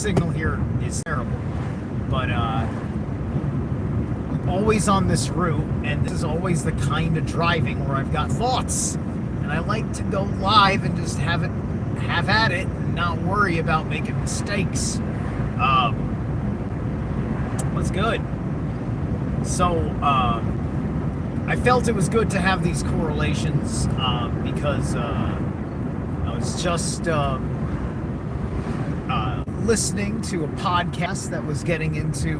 signal here is terrible, but I'm always on this route, and this is always the kind of driving where I've got thoughts, and I like to go live and just have at it, and not worry about making mistakes. What's good? So I felt it was good to have these correlations because I was just listening to a podcast that was getting into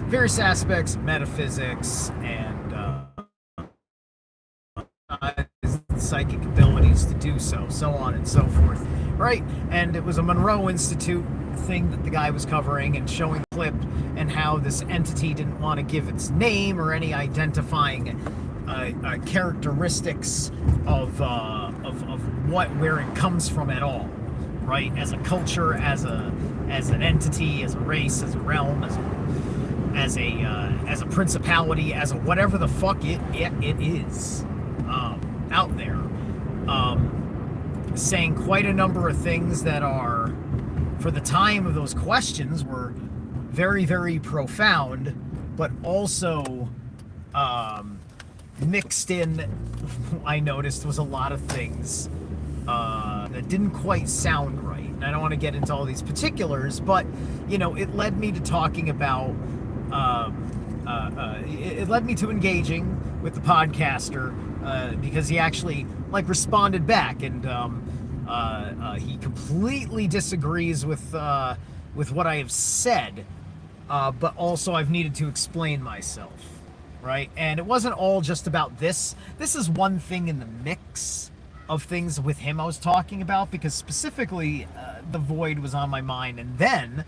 various aspects of metaphysics and psychic abilities to do so on and so forth, right? And it was a Monroe Institute thing that the guy was covering and showing the clip, and how this entity didn't want to give its name or any identifying characteristics of where it comes from at all, right? As a culture, as an entity, as a race, as a realm, as a principality, as a whatever the fuck it is out there, saying quite a number of things that are, for the time of those questions, were very, very profound, but also mixed in, I noticed, was a lot of things that didn't quite sound right. And I don't want to get into all these particulars, but, it led me to talking about, it led me to engaging with the podcaster, because he actually, responded back, and he completely disagrees with what I have said, but also I've needed to explain myself, right? And it wasn't all just about this. This is one thing in the mix of things with him I was talking about, because specifically the void was on my mind. And then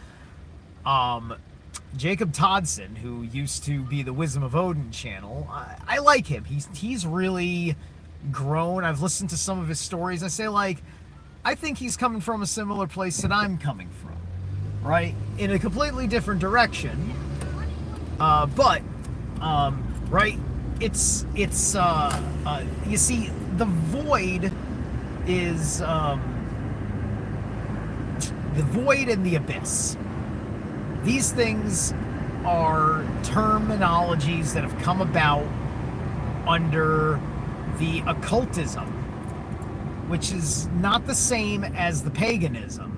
Jacob Todson, who used to be the Wisdom of Odin channel, I like him. He's really grown. I've listened to some of his stories. I say, I think he's coming from a similar place that I'm coming from, right? In a completely different direction. But right? It's you see, the void is the void and the abyss. These things are terminologies that have come about under the occultism, which is not the same as the paganism,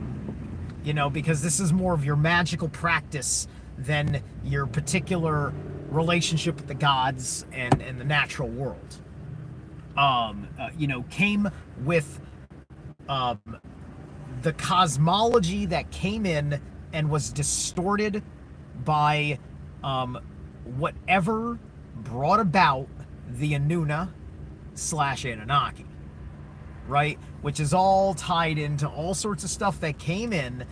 because this is more of your magical practice than your particular relationship with the gods and the natural world. Came with the cosmology that came in and was distorted by whatever brought about the Anuna/Anunnaki, right? Which is all tied into all sorts of stuff that came in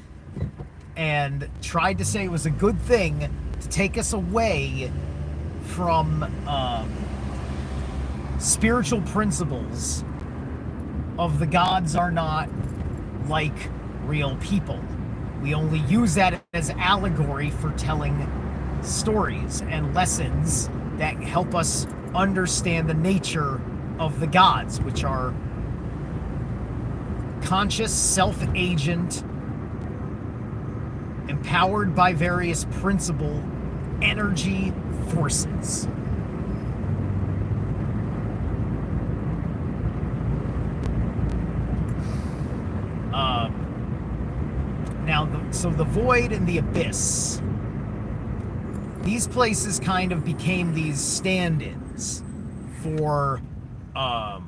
and tried to say it was a good thing to take us away from spiritual principles of the gods are not like real people. We only use that as allegory for telling stories and lessons that help us understand the nature of the gods, which are conscious, self-agent, empowered by various principal energy forces. So the void and the abyss, these places kind of became these stand-ins for the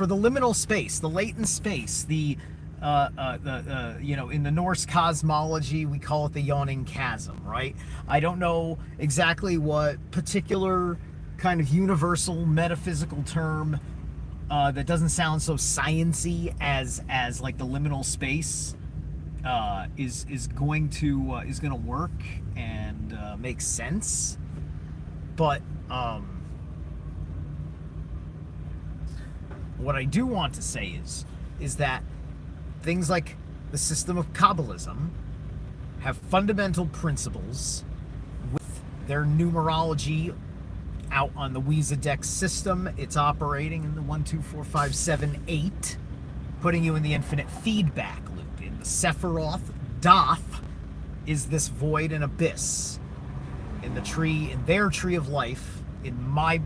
liminal space, the latent space, in the Norse cosmology we call it the yawning chasm, right? I don't know exactly what particular kind of universal metaphysical term that doesn't sound so science-y as like the liminal space is going to work and make sense, but what I do want to say is that things like the system of Kabbalism have fundamental principles with their numerology out on the Wiesa Dex system. It's operating in the 1, 2, 4, 5, 7, 8 putting you in the infinite feedback loop. In the Sephiroth, Doth is this void and abyss. In their tree of life, in my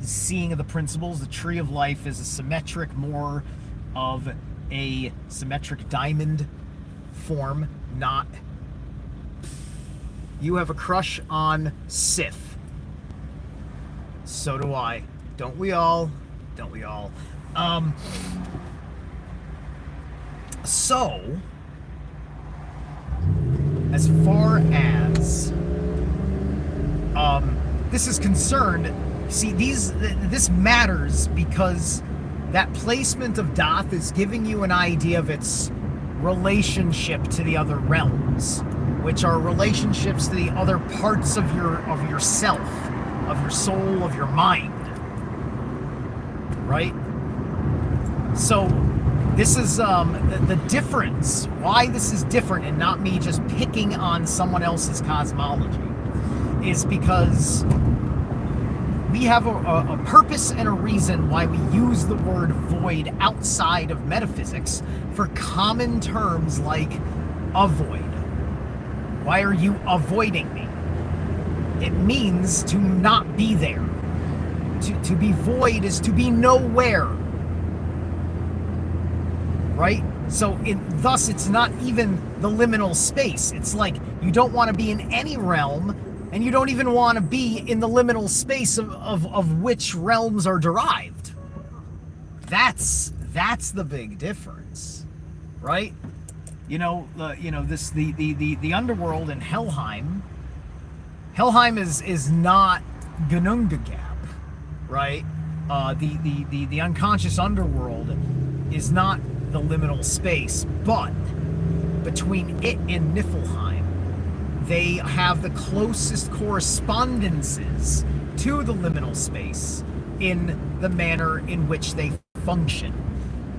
seeing of the principles, the tree of life is a symmetric, more of a symmetric diamond form, not... You have a crush on Sif. So do I. Don't we all? Don't we all? So, as far as this is concerned, see, this matters because that placement of Doth is giving you an idea of its relationship to the other realms, which are relationships to the other parts of yourself, of your soul, of your mind. Right? So this is the difference. Why this is different and not me just picking on someone else's cosmology is because we have a purpose and a reason why we use the word void outside of metaphysics for common terms like avoid. Why are you avoiding me? It means to not be there. To be void is to be nowhere. Right? So thus it's not even the liminal space. It's like you don't want to be in any realm, and you don't even want to be in the liminal space of which realms are derived. That's the big difference. Right? The underworld in Helheim. Helheim is not Ginnungagap, right? The unconscious underworld is not the liminal space, but between it and Niflheim, they have the closest correspondences to the liminal space in the manner in which they function.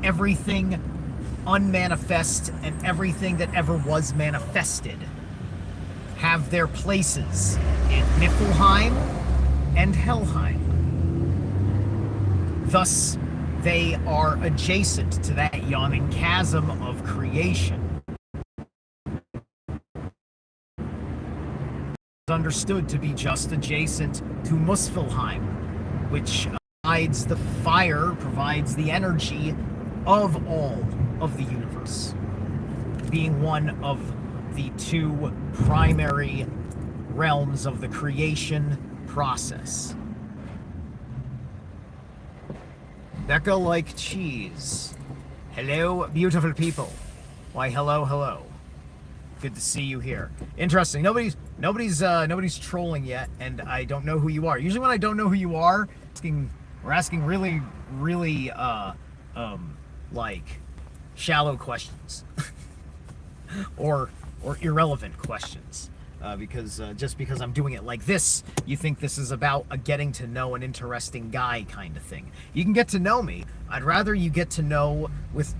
Everything unmanifest and everything that ever was manifested have their places in Niflheim and Helheim. Thus, they are adjacent to that yawning chasm of creation. Understood to be just adjacent to Muspelheim, which provides the fire, provides the energy of all of the universe, being one of the two primary realms of the creation process. Becca like cheese. Hello, beautiful people. Why, hello. Good to see you here. Interesting. Nobody's trolling yet, and I don't know who you are. Usually when I don't know who you are, we're asking really, like shallow questions, or irrelevant questions. Because just because I'm doing it like this, you think this is about a getting to know an interesting guy kind of thing. You can get to know me. I'd rather you get to know with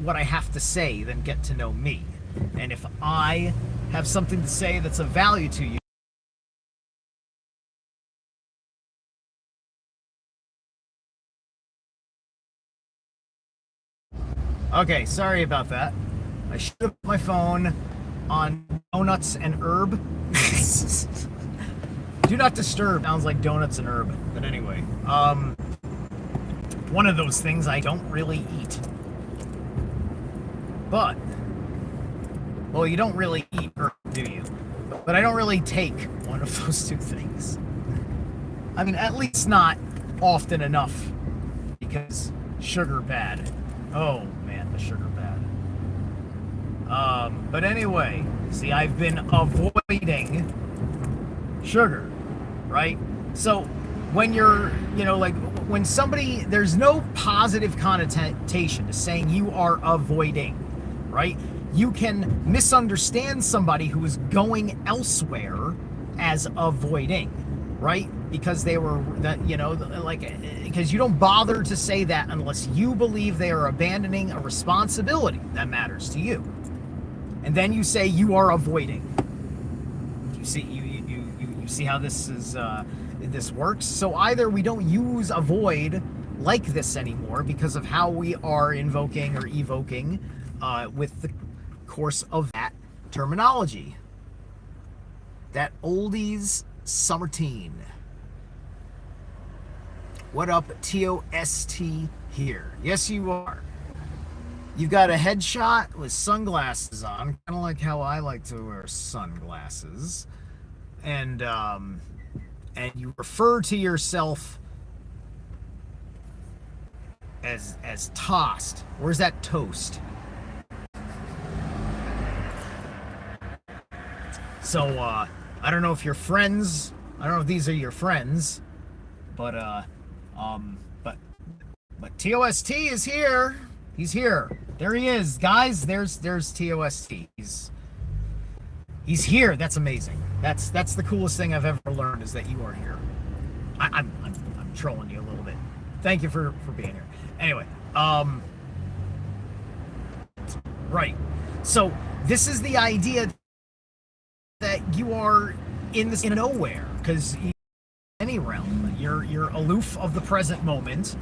what I have to say than get to know me. And if I have something to say that's of value to you, okay, sorry about that. I should have put my phone on donuts and herb. Do not disturb sounds like donuts and herb, but anyway, one of those things I don't really eat. But, well, you don't really eat herb, do you? But I don't really take one of those two things. I mean, at least not often enough, because sugar bad. Oh man, the sugar bad. But anyway, see, I've been avoiding sugar, right? So when you're, like when somebody, there's no positive connotation to saying you are avoiding, right? You can misunderstand somebody who is going elsewhere as avoiding, right? Because they were, because you don't bother to say that unless you believe they are abandoning a responsibility that matters to you. And then you say you are avoiding. You see, you see how this is this works. So either we don't use avoid like this anymore because of how we are invoking or evoking with the course of that terminology. That oldies summer teen. What up, TOST here? Yes, you are. You've got a headshot with sunglasses on, kind of like how I like to wear sunglasses, and you refer to yourself as tossed. Where's that toast? So I don't know if you're friends. I don't know if these are your friends, but TOST is here. He's here. There he is, guys. There's TOST. He's here. That's amazing. That's the coolest thing I've ever learned is that you are here. I'm trolling you a little bit. Thank you for being here. Anyway, right. So this is the idea that you are in nowhere, because any realm, you're aloof of the present moment.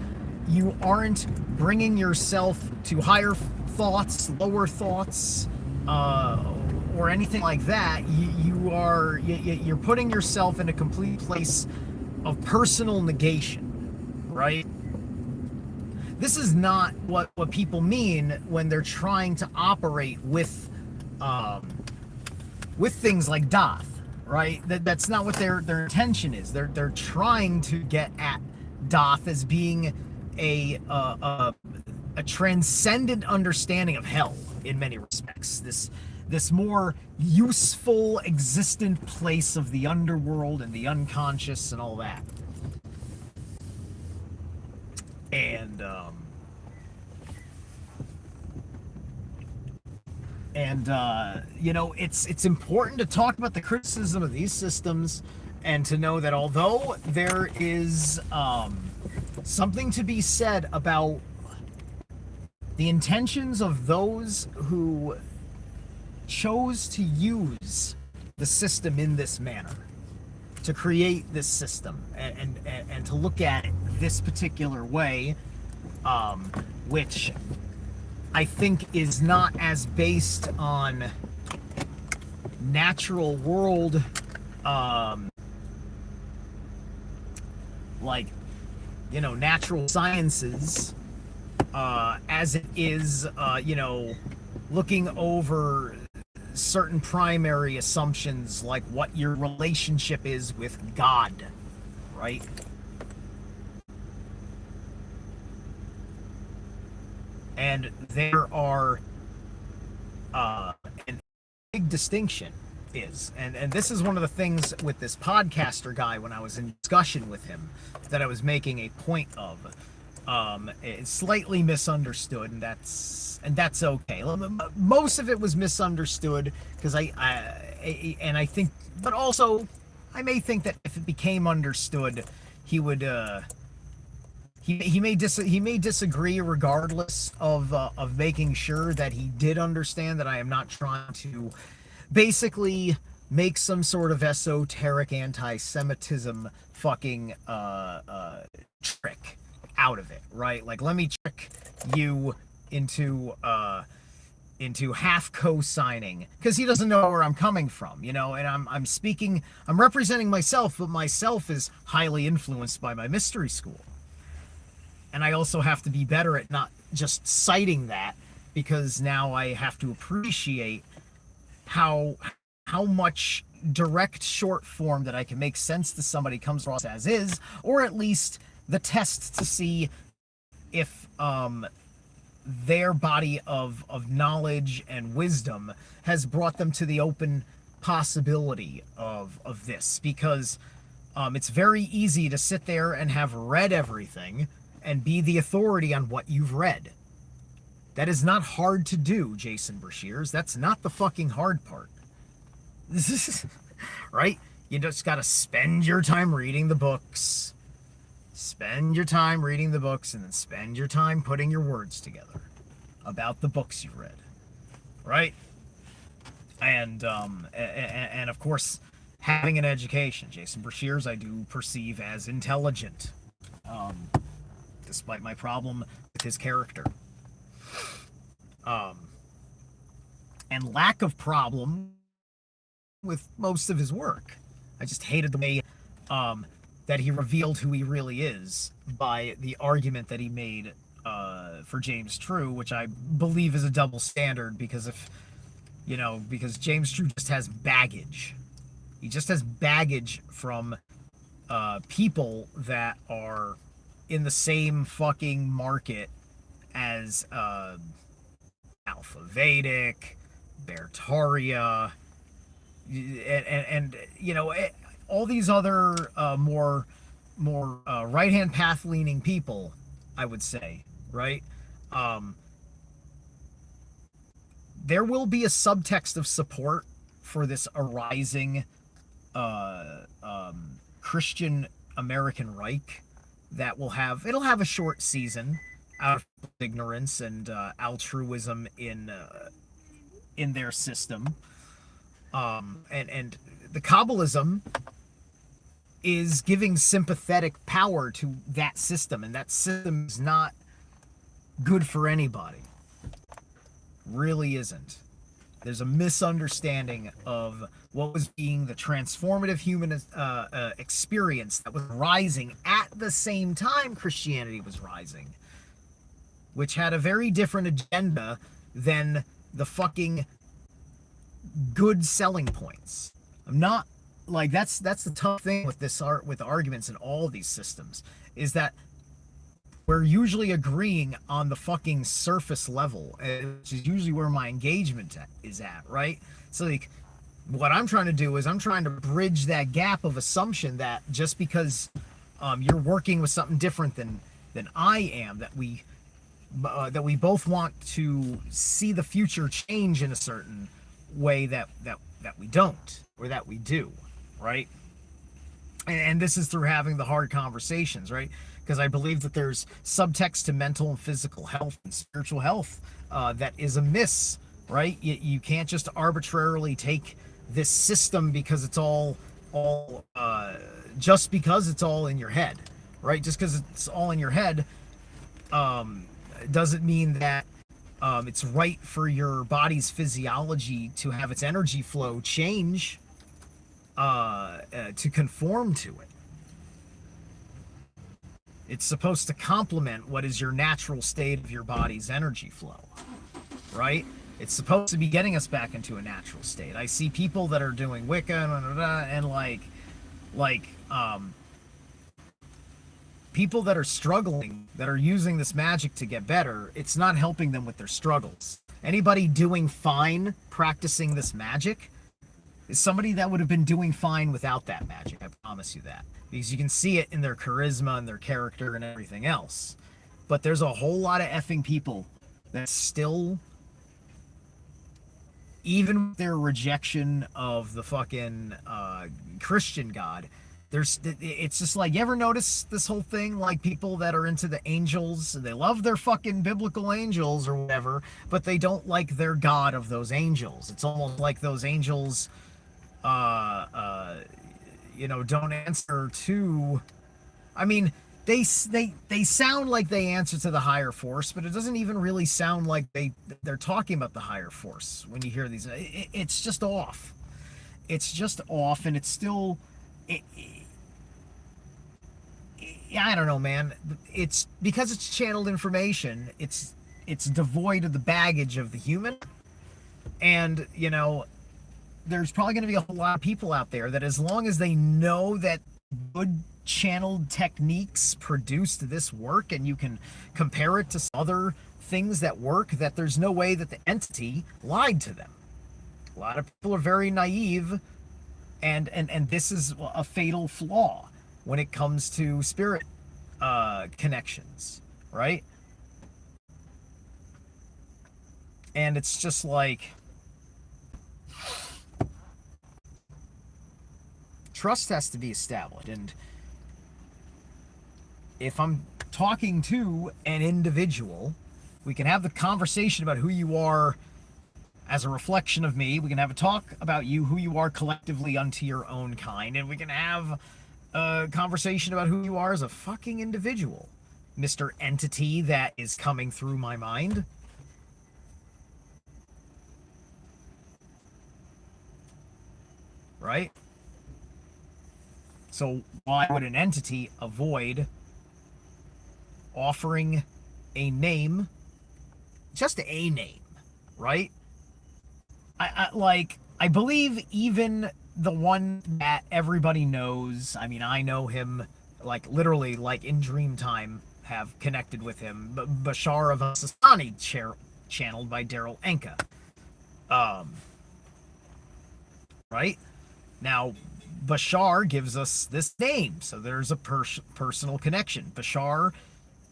You aren't bringing yourself to higher thoughts, lower thoughts, or anything like that. You're putting yourself in a complete place of personal negation, right? This is not what people mean when they're trying to operate with things like Doth, right? That's not what their intention is. They're trying to get at Doth as being a transcendent understanding of hell in many respects. This more useful, existent place of the underworld and the unconscious and all that. And it's important to talk about the criticism of these systems, and to know that although there is something to be said about the intentions of those who chose to use the system in this manner, to create this system, and to look at it this particular way, which I think is not as based on natural world, natural sciences, as it is, looking over certain primary assumptions, like what your relationship is with God, right? And there are an big distinction is, and this is one of the things with this podcaster guy when I was in discussion with him that I was making a point of. It's slightly misunderstood, and that's okay. Most of it was misunderstood because I think, but also I may think that if it became understood, he would he may disagree, regardless of making sure that he did understand that I am not trying to basically make some sort of esoteric anti-Semitism fucking trick out of it, right? Like, let me trick you into half co-signing, because he doesn't know where I'm coming from, and I'm representing myself, but myself is highly influenced by my mystery school. And I also have to be better at not just citing that, because now I have to appreciate how much direct short form that I can make sense to somebody comes across as is, or at least the test to see if their body of knowledge and wisdom has brought them to the open possibility of this. Because it's very easy to sit there and have read everything and be the authority on what you've read. That is not hard to do, Jason Brashears. That's not the fucking hard part. This is right? You just gotta spend your time reading the books. Spend your time reading the books, and then spend your time putting your words together about the books you've read. Right? And of course, having an education. Jason Brashears I do perceive as intelligent. despite my problem with his character. And lack of problem with most of his work. I just hated the way that he revealed who he really is by the argument that he made for James True, which I believe is a double standard, because because James True just has baggage. He just has baggage from people that are in the same fucking market as Alpha Vedic, Bertaria, and all these other more right-hand path leaning people, I would say, right? There will be a subtext of support for this arising Christian American Reich that it'll have a short season out of ignorance and altruism in their system. And the Kabbalism is giving sympathetic power to that system, and that system is not good for anybody. Really isn't. There's a misunderstanding of what was being the transformative human experience that was rising at the same time Christianity was rising, which had a very different agenda than the fucking good selling points. I'm not like that's the tough thing with this art, with arguments in all these systems, is that we're usually agreeing on the fucking surface level, which is usually where my engagement is at, right? So like, what I'm trying to do is I'm trying to bridge that gap of assumption that just because you're working with something different than I am, that we both want to see the future change in a certain way that we don't, or that we do, right? And this is through having the hard conversations, right? Because I believe that there's subtext to mental and physical health and spiritual health that is amiss, right? You can't just arbitrarily take this system because it's all just because it's all in your head, right? Just because it's all in your head doesn't mean that it's right for your body's physiology to have its energy flow change to conform to it. It's supposed to complement what is your natural state of your body's energy flow, right? It's supposed to be getting us back into a natural state. I see people that are doing Wicca and people that are struggling, that are using this magic to get better. It's not helping them with their struggles. Anybody doing fine practicing this magic is somebody that would have been doing fine without that magic. I promise you that. Because you can see it in their charisma and their character and everything else. But there's a whole lot of effing people that still, even with their rejection of the fucking Christian God, it's just like, you ever notice this whole thing, like people that are into the angels, they love their fucking biblical angels or whatever, but they don't like their God of those angels. It's almost like those angels don't answer to, I mean, they sound like they answer to the higher force, but it doesn't even really sound like they're talking about the higher force when you hear these. It's just off. It's just off, and it's still, I don't know, man. It's because it's channeled information. It's devoid of the baggage of the human, and there's probably going to be a whole lot of people out there that, as long as they know that good channeled techniques produced this work, and you can compare it to other things that work, that there's no way that the entity lied to them. A lot of people are very naive, and this is a fatal flaw when it comes to spirit connections, right? And it's just like, trust has to be established. And if I'm talking to an individual, we can have the conversation about who you are as a reflection of me. We can have a talk about you, who you are collectively unto your own kind. And we can have a conversation about who you are as a fucking individual. Mr. Entity that is coming through my mind. Right? So why would an entity avoid offering a name, just a name, right? I believe even the one that everybody knows. I mean, I know him, like, literally, like, in Dreamtime, have connected with him. Bashar of Asasani, channeled by Daryl Enka. Right? Now, Bashar gives us this name, so there's a personal connection. Bashar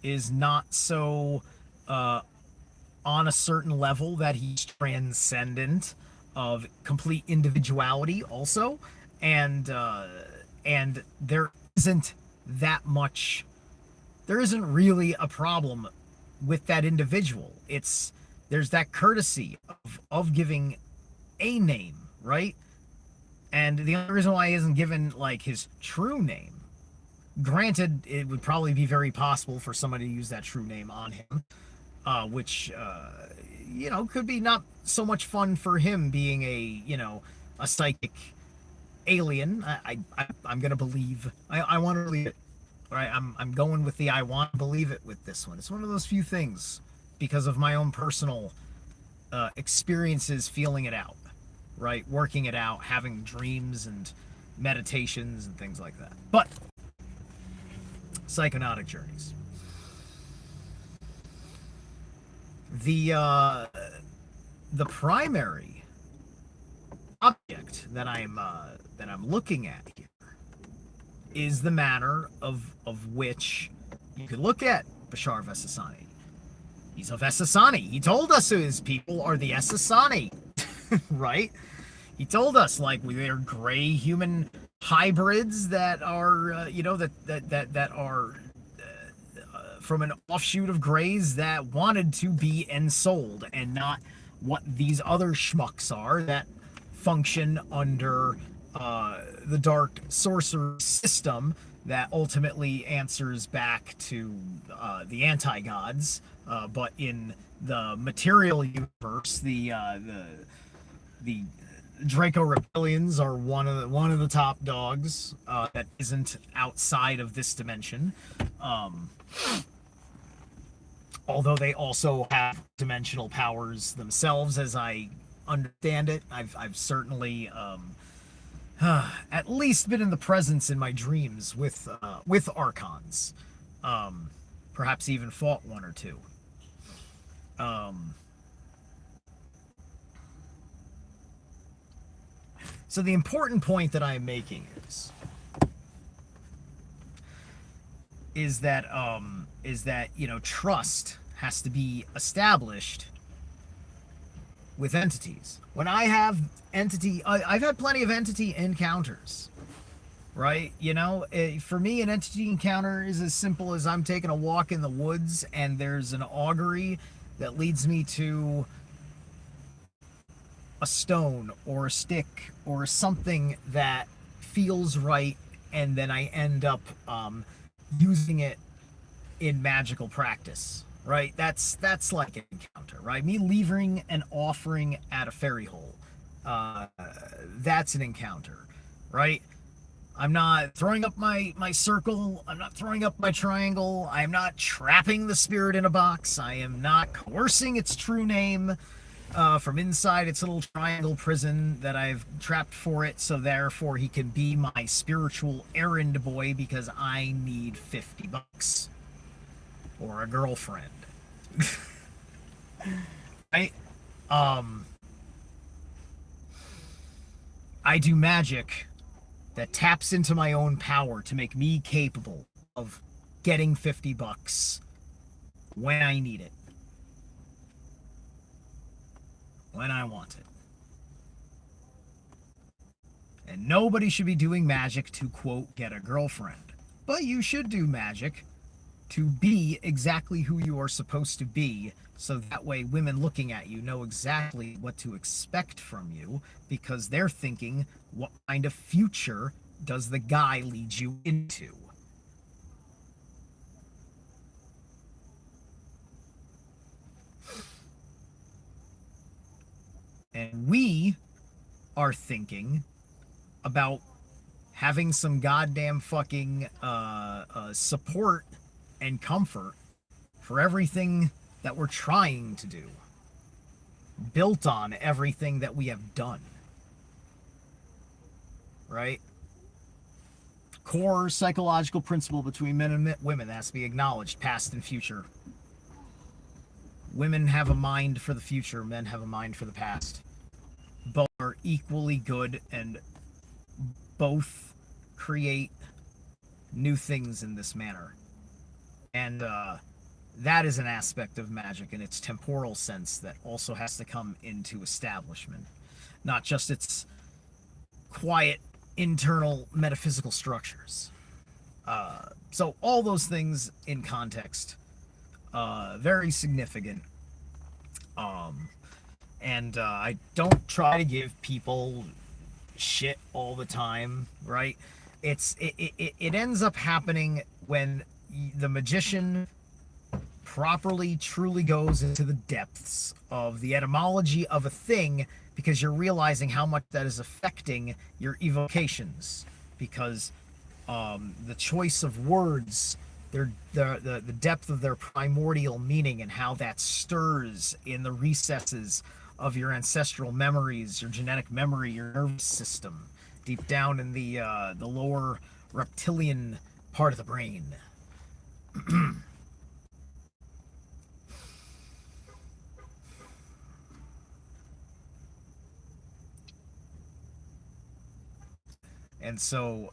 is not so on a certain level that he's transcendent of complete individuality also, and there isn't really a problem with that individual. There's that courtesy of giving a name, right? And the only reason why he isn't given, like, his true name, granted, it would probably be very possible for somebody to use that true name on him, which, could be not so much fun for him being a psychic alien. I'm going to believe, I want to believe it, right? I'm going with I want to believe it with this one. It's one of those few things, because of my own personal experiences feeling it out, right? Working it out, having dreams and meditations and things like that. But psychonautic journeys. The primary object that I'm looking at here is the manner of which you could look at Bashar of Essassani. He's of Essassani. He told us his people are the Essassani, right? He told us, like, they're gray human hybrids that are, that are from an offshoot of Greys that wanted to be ensouled, and not what these other schmucks are that function under the dark sorcerer system that ultimately answers back to the anti-gods, but in the material universe, the Draco Reptilians are one of the top dogs that isn't outside of this dimension. Although they also have dimensional powers themselves, as I understand it. I've certainly at least been in the presence in my dreams with archons. Perhaps even fought one or two. So the important point that I'm making is that trust has to be established with entities. When I have I've had plenty of entity encounters, right? For me, an entity encounter is as simple as I'm taking a walk in the woods and there's an augury that leads me to a stone or a stick or something that feels right, and then I end up using it in magical practice, right? That's like an encounter, right? Me leaving an offering at a fairy hole, that's an encounter, right? I'm not throwing up my circle. I'm not throwing up my triangle. I'm not trapping the spirit in a box. I am not coercing its true name from inside its little triangle prison that I've trapped for it, so therefore he can be my spiritual errand boy because I need $50 or a girlfriend. I do magic that taps into my own power to make me capable of getting $50 when I need it. When I want it. And nobody should be doing magic to, quote, get a girlfriend. But you should do magic to be exactly who you are supposed to be, so that way women looking at you know exactly what to expect from you, because they're thinking, what kind of future does the guy lead you into? And we are thinking about having some goddamn fucking support and comfort for everything that we're trying to do, built on everything that we have done. Right? Core psychological principle between men and women that has to be acknowledged, past and future. Women have a mind for the future, men have a mind for the past. Both are equally good, and both create new things in this manner. And that is an aspect of magic in its temporal sense that also has to come into establishment, not just its quiet internal metaphysical structures. So all those things in context, very significant. And I don't try to give people shit all the time, right? It ends up happening when the magician properly, truly goes into the depths of the etymology of a thing, because you're realizing how much that is affecting your evocations. Because the choice of words, the depth of their primordial meaning, and how that stirs in the recesses of your ancestral memories, your genetic memory, your nervous system, deep down in the lower reptilian part of the brain. And so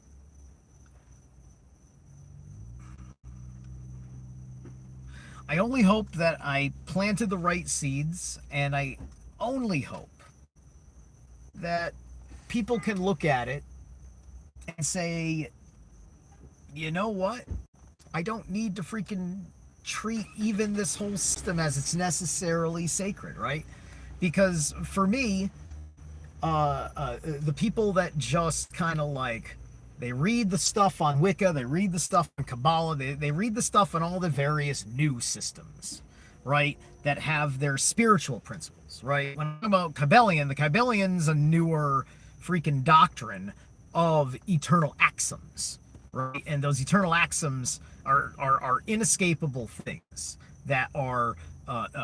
I only hope that I planted the right seeds, and I only hope that people can look at it and say, you know what? I don't need to freaking treat even this whole system as it's necessarily sacred, right? Because for me, the people that just kind of like, they read the stuff on Wicca, they read the stuff on Kabbalah, they read the stuff on all the various new systems, right, that have their spiritual principles, right? When I'm talking about Kybalion, the Kybalian's a newer freaking doctrine of eternal axioms, right? And those eternal axioms are inescapable things that are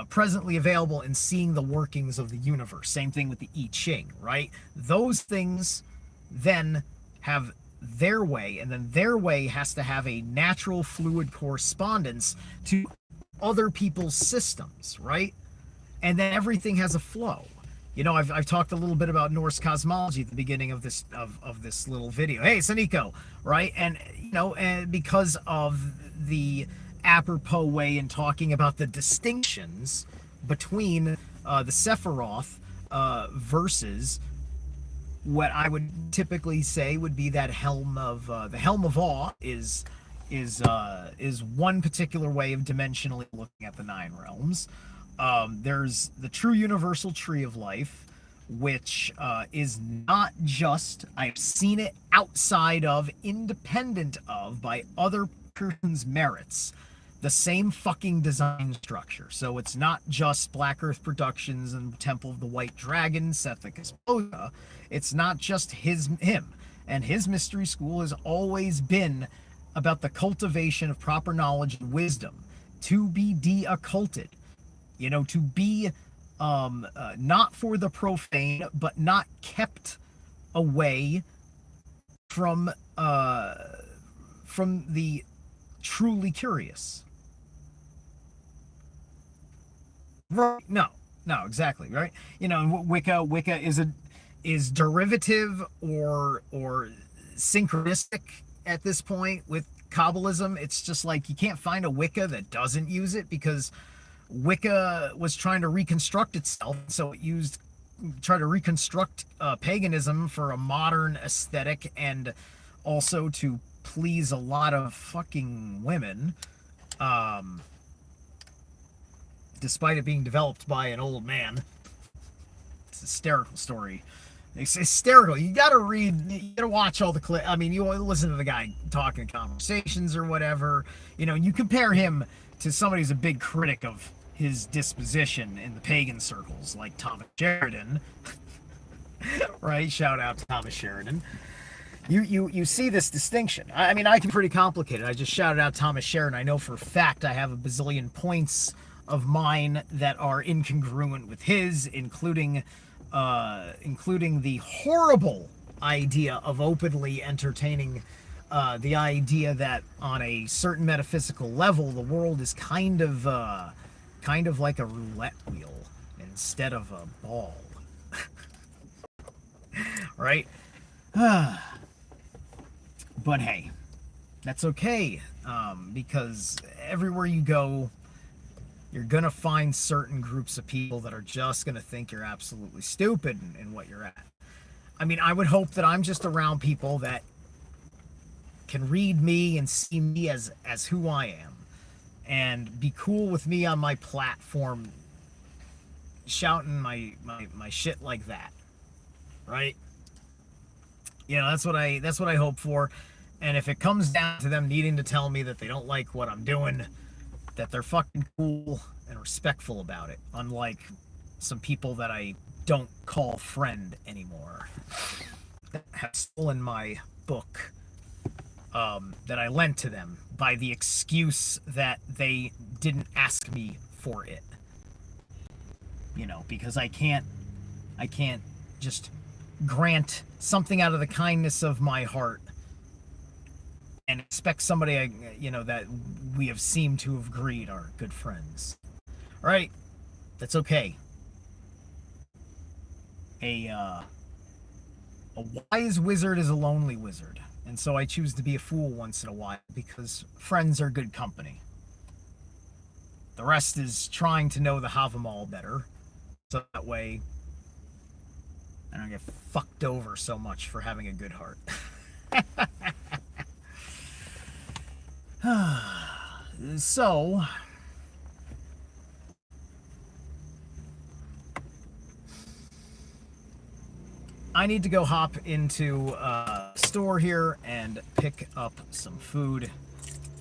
presently available in seeing the workings of the universe. Same thing with the I Ching, right? Those things then have their way, and then their way has to have a natural fluid correspondence to other people's systems, right? And then everything has a flow. You know, I've talked a little bit about Norse cosmology at the beginning of this of this little video. Hey, Saniko, right? And you know, and because of the apropos way in talking about the distinctions between the Sephiroth versus what I would typically say would be that helm of the helm of awe is one particular way of dimensionally looking at the nine realms. There's the true universal tree of life, which is not just, I've seen it outside of, independent of, by other person's merits, the same fucking design structure. So it's not just Black Earth Productions and Temple of the White Dragon, Sethic Esposa. It's not just him. And his mystery school has always been about the cultivation of proper knowledge and wisdom, to be de-occulted. You know, to be not for the profane, but not kept away from the truly curious. Right? No, exactly, right? You know, Wicca is derivative or synchronistic at this point with Kabbalism. It's just like you can't find a Wicca that doesn't use it, because Wicca was trying to reconstruct itself, so it tried to reconstruct paganism for a modern aesthetic, and also to please a lot of fucking women, despite it being developed by an old man. It's a hysterical story. It's hysterical. You gotta watch all the clips. I mean, you listen to the guy talking conversations or whatever, you know, and you compare him to somebody who's a big critic of his disposition in the pagan circles, like Thomas Sheridan. Right? Shout out to Thomas Sheridan. You see this distinction. I mean, I can be pretty complicated. I just shouted out Thomas Sheridan. I know for a fact I have a bazillion points of mine that are incongruent with his, including the horrible idea of openly entertaining the idea that on a certain metaphysical level, the world is kind of like a roulette wheel instead of a ball. Right? But hey, that's okay, because everywhere you go, you're gonna find certain groups of people that are just gonna think you're absolutely stupid in what you're at. I mean, I would hope that I'm just around people that can read me and see me as who I am, and be cool with me on my platform, shouting my shit like that, right? You know, that's what I hope for. And if it comes down to them needing to tell me that they don't like what I'm doing, that they're fucking cool and respectful about it, unlike some people that I don't call friend anymore, that have stolen my book that I lent to them by the excuse that they didn't ask me for it. You know, because I can't just grant something out of the kindness of my heart and expect somebody, you know, that we have seemed to have agreed are good friends. All right, that's okay. A wise wizard is a lonely wizard, and so I choose to be a fool once in a while because friends are good company. The rest is trying to know the Havamal better, so that way I don't get fucked over so much for having a good heart. So, I need to go hop into a store here and pick up some food.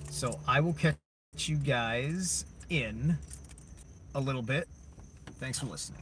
So I will catch you guys in a little bit. Thanks for listening.